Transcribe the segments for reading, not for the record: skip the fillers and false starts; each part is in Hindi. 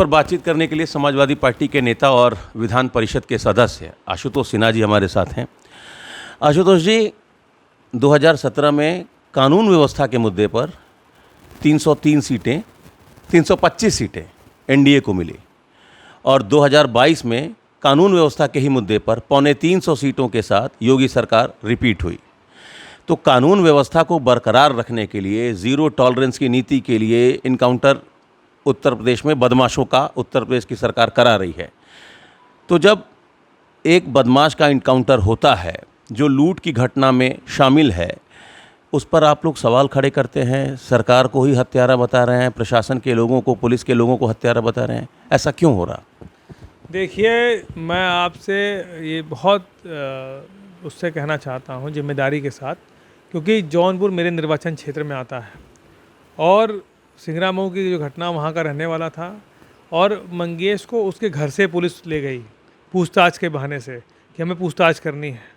पर बातचीत करने के लिए समाजवादी पार्टी के नेता और विधान परिषद के सदस्य आशुतोष सिन्हा जी हमारे साथ हैं। आशुतोष जी, 2017 में कानून व्यवस्था के मुद्दे पर 303 सीटें 325 सीटें एनडीए को मिली और 2022 में कानून व्यवस्था के ही मुद्दे पर 250 सीटों के साथ योगी सरकार रिपीट हुई। तो कानून व्यवस्था को बरकरार रखने के लिए, ज़ीरो टॉलरेंस की नीति के लिए इनकाउंटर उत्तर प्रदेश में बदमाशों का उत्तर प्रदेश की सरकार करा रही है। तो जब एक बदमाश का इनकाउंटर होता है जो लूट की घटना में शामिल है, उस पर आप लोग सवाल खड़े करते हैं, सरकार को ही हत्यारा बता रहे हैं, प्रशासन के लोगों को, पुलिस के लोगों को हत्यारा बता रहे हैं। ऐसा क्यों हो रहा? देखिए, मैं आपसे ये बहुत उससे कहना चाहता हूँ जिम्मेदारी के साथ, क्योंकि जौनपुर मेरे निर्वाचन क्षेत्र में आता है और सिंगरा मऊ की जो घटना, वहाँ का रहने वाला था और मंगेश को उसके घर से पुलिस ले गई पूछताछ के बहाने से कि हमें पूछताछ करनी है।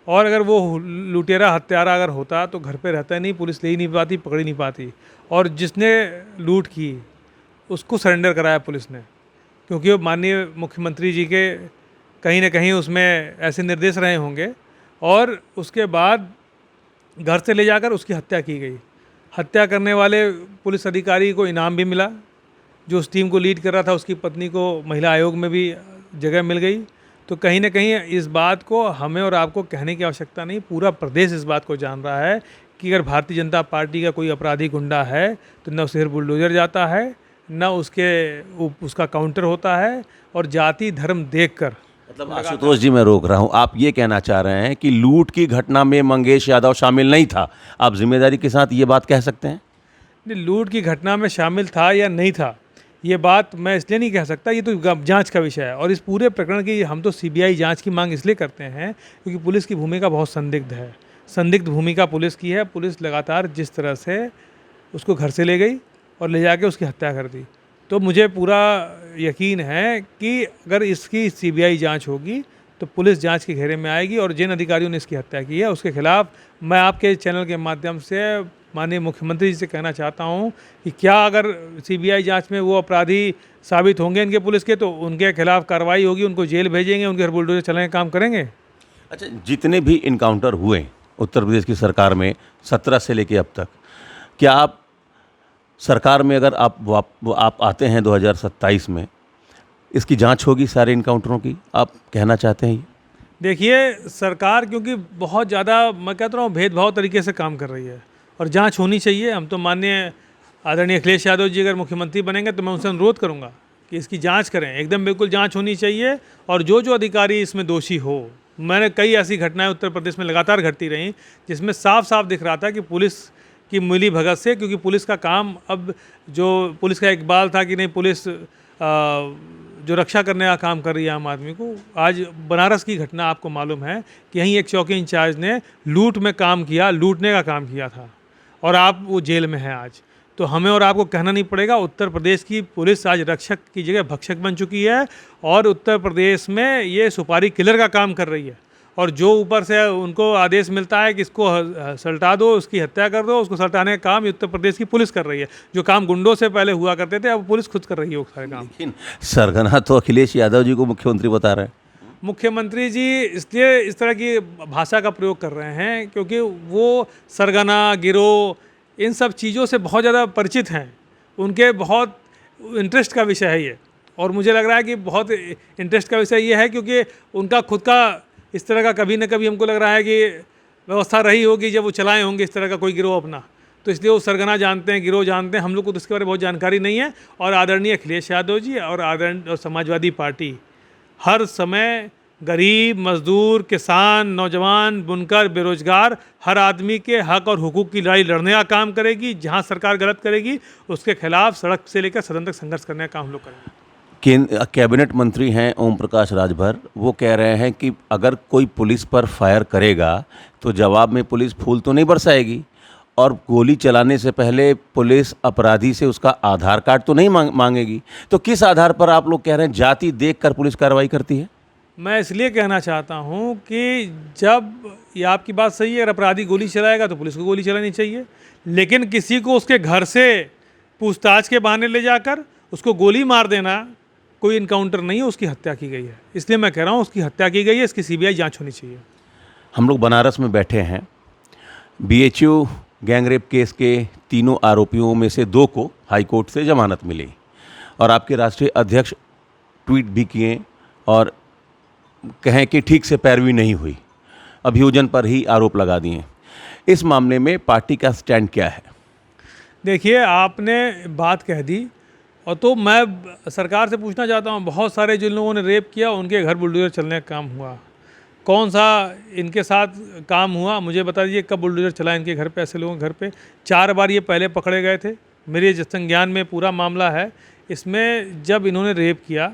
और अगर वो लुटेरा हत्यारा अगर होता तो घर पे रहता नहीं, पुलिस ले ही नहीं पाती, पकड़ ही नहीं पाती। और जिसने लूट की उसको सरेंडर कराया पुलिस ने, क्योंकि वो माननीय मुख्यमंत्री जी के कहीं ना कहीं उसमें ऐसे निर्देश रहे होंगे। और उसके बाद घर से ले जाकर उसकी हत्या की गई। हत्या करने वाले पुलिस अधिकारी को इनाम भी मिला, जो उस टीम को लीड कर रहा था उसकी पत्नी को महिला आयोग में भी जगह मिल गई। तो कहीं ना कहीं इस बात को हमें और आपको कहने की आवश्यकता नहीं, पूरा प्रदेश इस बात को जान रहा है कि अगर भारतीय जनता पार्टी का कोई अपराधी गुंडा है तो न उसे बुलडोजर जाता है, न उसका काउंटर होता है। और जाति धर्म देखकर, मतलब आशुतोष जी, मैं रोक रहा हूं, आप ये कहना चाह रहे हैं कि लूट की घटना में मंगेश यादव शामिल नहीं था? आप जिम्मेदारी के साथ ये बात कह सकते हैं? नहीं, लूट की घटना में शामिल था या नहीं था ये बात मैं इसलिए नहीं कह सकता, ये तो जांच का विषय है। और इस पूरे प्रकरण की हम तो सीबीआई जांच की मांग इसलिए करते हैं क्योंकि पुलिस की भूमिका बहुत संदिग्ध है। संदिग्ध भूमिका पुलिस की है। पुलिस लगातार जिस तरह से उसको घर से ले गई और ले जाके उसकी हत्या कर दी, तो मुझे पूरा यकीन है कि अगर इसकी सीबीआई जांच होगी तो पुलिस जांच के घेरे में आएगी और जिन अधिकारियों ने इसकी हत्या की है उसके खिलाफ मैं आपके चैनल के माध्यम से माननीय मुख्यमंत्री जी से कहना चाहता हूं कि क्या अगर सीबीआई जांच में वो अपराधी साबित होंगे इनके पुलिस के, तो उनके खिलाफ कार्रवाई होगी, उनको जेल भेजेंगे, उनके घर बुलडोजर चलाने का काम करेंगे। अच्छा, जितने भी इनकाउंटर हुए उत्तर प्रदेश की सरकार में 17 से लेके अब तक, क्या आप सरकार में अगर आप आते हैं 2027 में, इसकी जांच होगी सारे इनकाउंटरों की, आप कहना चाहते हैं? देखिए, सरकार क्योंकि बहुत ज़्यादा, मैं कहता हूँ, भेदभाव तरीके से काम कर रही है और जांच होनी चाहिए। हम तो माननीय आदरणीय अखिलेश यादव जी अगर मुख्यमंत्री बनेंगे तो मैं उनसे अनुरोध करूंगा कि इसकी जांच करें, एकदम बिल्कुल जांच होनी चाहिए। और जो अधिकारी इसमें दोषी हो, मैंने कई ऐसी घटनाएं उत्तर प्रदेश में लगातार घटती रहीं जिसमें साफ साफ दिख रहा था कि पुलिस की मिली भगत से, क्योंकि पुलिस का काम, अब जो पुलिस का इकबाल था कि नहीं, पुलिस जो रक्षा करने का काम कर रही है आम आदमी को। आज बनारस की घटना आपको मालूम है कि यहीं एक चौकी इंचार्ज ने लूट में काम किया, लूटने का काम किया था और आप वो जेल में हैं आज। तो हमें और आपको कहना नहीं पड़ेगा, उत्तर प्रदेश की पुलिस आज रक्षक की जगह भक्षक बन चुकी है और उत्तर प्रदेश में ये सुपारी किलर का काम कर रही है। और जो ऊपर से उनको आदेश मिलता है कि इसको सल्टा दो, उसकी हत्या कर दो, उसको सल्टाने का काम उत्तर प्रदेश की पुलिस कर रही है। जो काम गुंडों से पहले हुआ करते थे, अब पुलिस खुद कर रही है वो सारे काम। लेकिन सरगना तो अखिलेश यादव जी को मुख्यमंत्री बता रहे हैं। मुख्यमंत्री जी इसलिए इस तरह की भाषा का प्रयोग कर रहे हैं क्योंकि वो सरगना, गिरोह, इन सब चीज़ों से बहुत ज़्यादा परिचित हैं। उनके बहुत इंटरेस्ट का विषय है ये, और मुझे लग रहा है कि बहुत इंटरेस्ट का विषय ये है क्योंकि उनका खुद का इस तरह का कभी न कभी हमको लग रहा है कि व्यवस्था रही होगी जब वो चलाए होंगे इस तरह का कोई गिरोह अपना, तो इसलिए वो सरगना जानते हैं, गिरोह जानते हैं। हम लोग को तो इसके बारे में बहुत जानकारी नहीं है। और आदरणीय अखिलेश यादव जी और समाजवादी पार्टी हर समय गरीब, मजदूर, किसान, नौजवान, बुनकर, बेरोजगार, हर आदमी के हक और हुकूक की लड़ाई लड़ने का काम करेगी। जहां सरकार गलत करेगी उसके खिलाफ सड़क से लेकर सदन तक संघर्ष करने का काम हम लोग करेंगे। कैबिनेट मंत्री हैं ओम प्रकाश राजभर, वो कह रहे हैं कि अगर कोई पुलिस पर फायर करेगा तो जवाब में पुलिस फूल तो नहीं बरसाएगी और गोली चलाने से पहले पुलिस अपराधी से उसका आधार कार्ड तो नहीं मांगेगी। तो किस आधार पर आप लोग कह रहे हैं जाति देखकर पुलिस कार्रवाई करती है? मैं इसलिए कहना चाहता हूं कि जब ये आपकी बात सही है, अगर अपराधी गोली चलाएगा तो पुलिस को गोली चलानी चाहिए, लेकिन किसी को उसके घर से पूछताछ के बहाने ले जाकर उसको गोली मार देना कोई इनकाउंटर नहीं है, उसकी हत्या की गई है। इसलिए मैं कह रहा हूँ उसकी हत्या की गई है, इसकी सीबीआई जांच होनी चाहिए। हम लोग बनारस में बैठे हैं। बीएचयू गैंगरेप केस के तीनों आरोपियों में से 2 को हाईकोर्ट से जमानत मिली और आपके राष्ट्रीय अध्यक्ष ट्वीट भी किए और कहें कि ठीक से पैरवी नहीं हुई, अभियोजन पर ही आरोप लगा दिए। इस मामले में पार्टी का स्टैंड क्या है? देखिए, आपने बात कह दी, और तो मैं सरकार से पूछना चाहता हूँ, बहुत सारे जिन लोगों ने रेप किया उनके घर बुलडोजर चलने का काम हुआ, कौन सा इनके साथ काम हुआ मुझे बता दीजिए। कब बुलडोजर चला इनके घर पे, ऐसे लोगों के घर पे? 4 बार ये पहले पकड़े गए थे। मेरे संज्ञान में पूरा मामला है। इसमें जब इन्होंने रेप किया,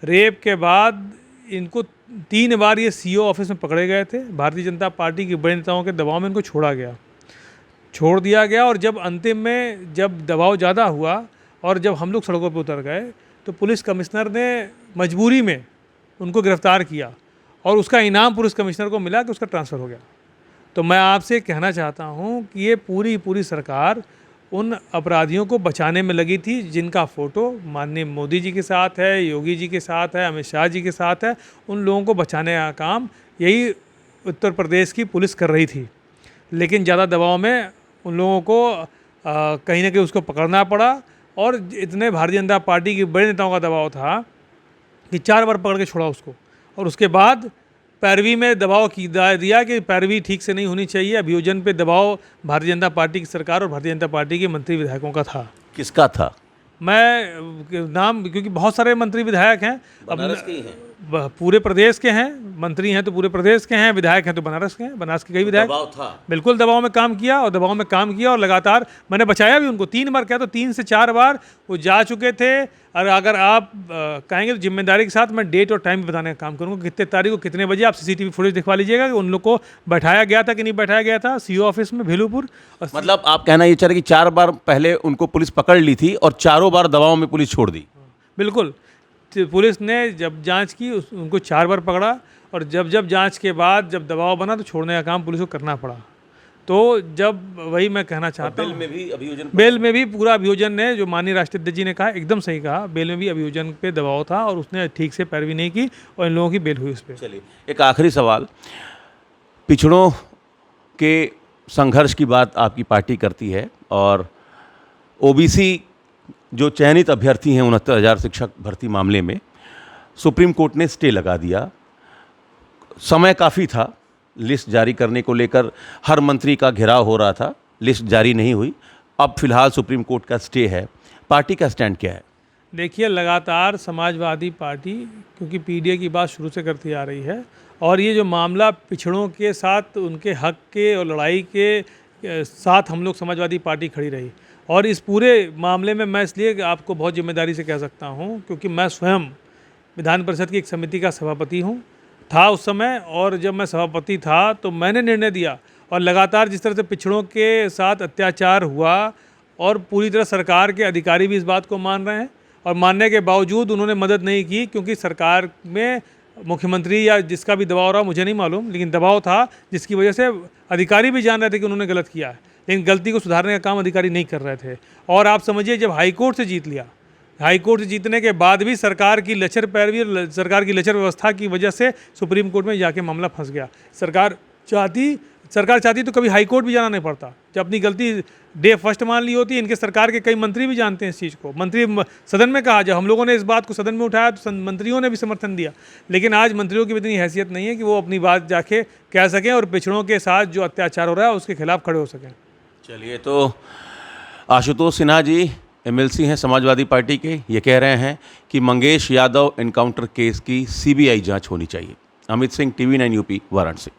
रेप के बाद इनको 3 बार ये सीओ ऑफिस में पकड़े गए थे। भारतीय जनता पार्टी के बड़े नेताओं के दबाव में इनको छोड़ दिया गया। और जब अंतिम में जब दबाव ज़्यादा हुआ और जब हम लोग सड़कों पर उतर गए, तो पुलिस कमिश्नर ने मजबूरी में उनको गिरफ्तार किया और उसका इनाम पुलिस कमिश्नर को मिला कि उसका ट्रांसफ़र हो गया। तो मैं आपसे कहना चाहता हूँ कि ये पूरी सरकार उन अपराधियों को बचाने में लगी थी जिनका फ़ोटो माननीय मोदी जी के साथ है, योगी जी के साथ है, अमित शाह जी के साथ है। उन लोगों को बचाने का काम यही उत्तर प्रदेश की पुलिस कर रही थी। लेकिन ज़्यादा दबाव में उन लोगों को कहीं ना कहीं उसको पकड़ना पड़ा, और इतने भारतीय जनता पार्टी के बड़े नेताओं का दबाव था कि 4 बार पकड़ के छोड़ा उसको। और उसके बाद पैरवी में दबाव दिया कि पैरवी ठीक से नहीं होनी चाहिए। अभियोजन पे दबाव भारतीय जनता पार्टी की सरकार और भारतीय जनता पार्टी के मंत्री विधायकों का था। किसका था? मैं नाम, क्योंकि बहुत सारे मंत्री विधायक हैं, बनारस के ही हैं। पूरे प्रदेश के हैं। मंत्री हैं तो पूरे प्रदेश के हैं, विधायक हैं तो बनारस के हैं। बनारस के कई विधायक दबाव था, बिल्कुल दबाव में काम किया और लगातार मैंने बचाया भी उनको। 3 बार क्या तो 3 से 4 बार वो जा चुके थे। और अगर आप कहेंगे तो जिम्मेदारी के साथ मैं डेट और टाइम बताने का काम करूँगा, कितने तारीख को कितने बजे। आप सीसीटीवी फुटेज दिखवा लीजिएगा कि उन लोग को बैठाया गया था कि नहीं बैठाया गया था सीओ ऑफिस में भेलूपुर। मतलब आप कहना ये चाह रहे कि 4 बार पहले उनको पुलिस पकड़ ली थी और चारों बार दबाव में पुलिस छोड़ दी? बिल्कुल। पुलिस ने जब जांच की उनको 4 बार पकड़ा, और जब जांच के बाद जब दबाव बना तो छोड़ने का काम पुलिस को करना पड़ा। तो जब वही मैं कहना चाहता हूँ, बेल में भी पूरा अभियोजन ने, जो माननीय राष्ट्रीय अध्यक्ष जी ने कहा एकदम सही कहा, बेल में भी अभियोजन पे दबाव था और उसने ठीक से पैरवी नहीं की और इन लोगों की बेल हुई उस पर। चलिए, एक आखिरी सवाल। पिछड़ों के संघर्ष की बात आपकी पार्टी करती है और ओबीसी जो चयनित अभ्यर्थी हैं 69,000 शिक्षक भर्ती मामले में सुप्रीम कोर्ट ने स्टे लगा दिया। समय काफ़ी था लिस्ट जारी करने को लेकर, हर मंत्री का घेराव हो रहा था, लिस्ट जारी नहीं हुई। अब फिलहाल सुप्रीम कोर्ट का स्टे है, पार्टी का स्टैंड क्या है? देखिए, लगातार समाजवादी पार्टी, क्योंकि पीडीए की बात शुरू से करती आ रही है, और ये जो मामला पिछड़ों के साथ उनके हक के और लड़ाई के साथ हम लोग समाजवादी पार्टी खड़ी रही। और इस पूरे मामले में मैं इसलिए आपको बहुत जिम्मेदारी से कह सकता हूँ क्योंकि मैं स्वयं विधान परिषद की एक समिति का सभापति था उस समय, और जब मैं सभापति था तो मैंने निर्णय दिया, और लगातार जिस तरह से पिछड़ों के साथ अत्याचार हुआ और पूरी तरह सरकार के अधिकारी भी इस बात को मान रहे हैं, और मानने के बावजूद उन्होंने मदद नहीं की, क्योंकि सरकार में मुख्यमंत्री या जिसका भी दबाव रहा मुझे नहीं मालूम, लेकिन दबाव था जिसकी वजह से अधिकारी भी जान रहे थे कि उन्होंने गलत किया है, लेकिन गलती को सुधारने का काम अधिकारी नहीं कर रहे थे। और आप समझिए, जब हाईकोर्ट से जीत लिया, हाईकोर्ट से जीतने के बाद भी सरकार की लचर पैरवी और सरकार की लचर व्यवस्था की वजह से सुप्रीम कोर्ट में जाके मामला फंस गया। सरकार चाहती तो कभी हाईकोर्ट भी जाना नहीं पड़ता। जब अपनी गलती डे फर्स्ट मान ली होती। इनके सरकार के कई मंत्री भी जानते हैं इस चीज़ को, मंत्री सदन में कहा, जब हम लोगों ने इस बात को सदन में उठाया तो मंत्रियों ने भी समर्थन दिया, लेकिन आज मंत्रियों की भी इतनी हैसियत नहीं है कि वो अपनी बात जाके कह सकें और पिछड़ों के साथ जो अत्याचार हो रहा है उसके खिलाफ खड़े हो सकें। चलिए, तो आशुतोष सिन्हा जी एमएलसी हैं समाजवादी पार्टी के, ये कह रहे हैं कि मंगेश यादव एनकाउंटर केस की सीबीआई जांच होनी चाहिए। Amit Singh, TV9 UP, Varanasi.